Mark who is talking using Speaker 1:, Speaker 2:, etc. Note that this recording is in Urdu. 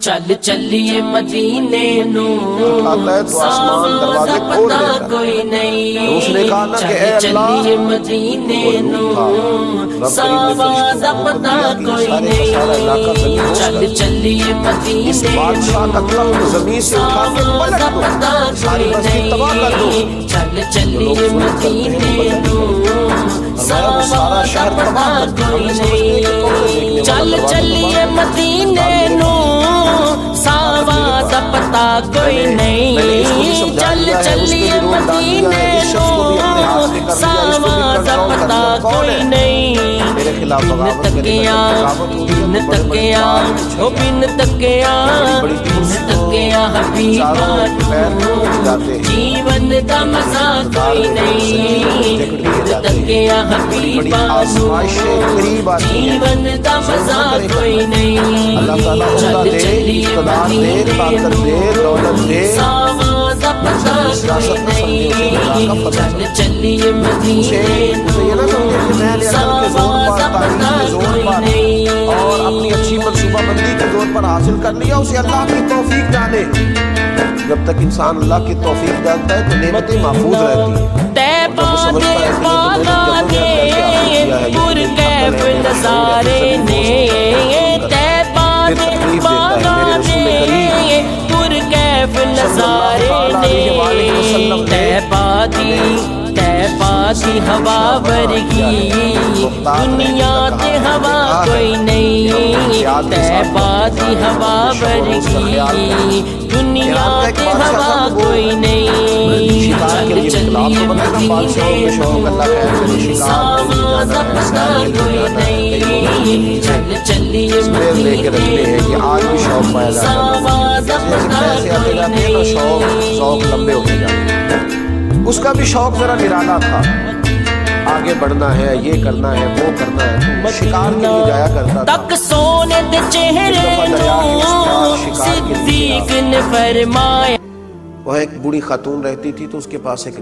Speaker 1: چل چلیے مدینے نو ساواں پتہ کوئی نہیں.
Speaker 2: اس نے کہا نا کہ اے
Speaker 1: چلیے مدینے نو ساواں پتہ کوئی نہیں. چل چلیے مدینے نو ساواں پتہ کوئی نہیں. چل چلیے مدینے نو ساواں پتہ کوئی نہیں. چل چلیے مدینے نو ساواں دا پتہ کوئی نہیں. چل چلیے مدینے نو ساواں دا پتہ کوئی نہیں. بن تکیا بن تکیا او بن تکیا بن تکیا حبیبا جیون دا مزہ کوئی نہیں. بن تکیا حبیبا جیون دا مزہ کوئی نہیں. چل چلیے مدینے نو ساواں دا پتہ کوئی نہیں. چل چلیے مدینے نو ساواں دا پتہ کوئی نہیں.
Speaker 2: اور اپنی اچھی منصوبہ بندی کے زور پر حاصل کر لیا اسے اللہ کی توفیق جانے. جب تک انسان اللہ کی توفیق جانتا ہے تو نعمتیں محفوظ رہتی ہیں.
Speaker 1: طیبہ دے باغاں دے پر کیف نظارے نے. طیبہ دے باغاں دے پر کیف نظارے نے. طیبہ دی ہوا ورگی دنیا تے ہوا کوئی نہیں. طیبہ دی ہوا ورگی دنیا تے ہوا کوئی نہیں. چل چلیے مدینے نو ساواں دا پتہ کوئی نہیں. چل چلیے مدینے نو ساواں دا پتہ کوئی نہیں.
Speaker 2: شوق لمبے ہوتے جاتے. اس کا بھی شوق ذرا نرالا تھا. آگے بڑھنا ہے, یہ کرنا ہے, وہ کرنا ہے. شکار کے لیے جایا کرتا تھا.
Speaker 1: تک سونے دے چہرے نو صدیق نے فرمایا.
Speaker 2: وہ ایک بوڑھی خاتون رہتی تھی تو اس کے پاس ایک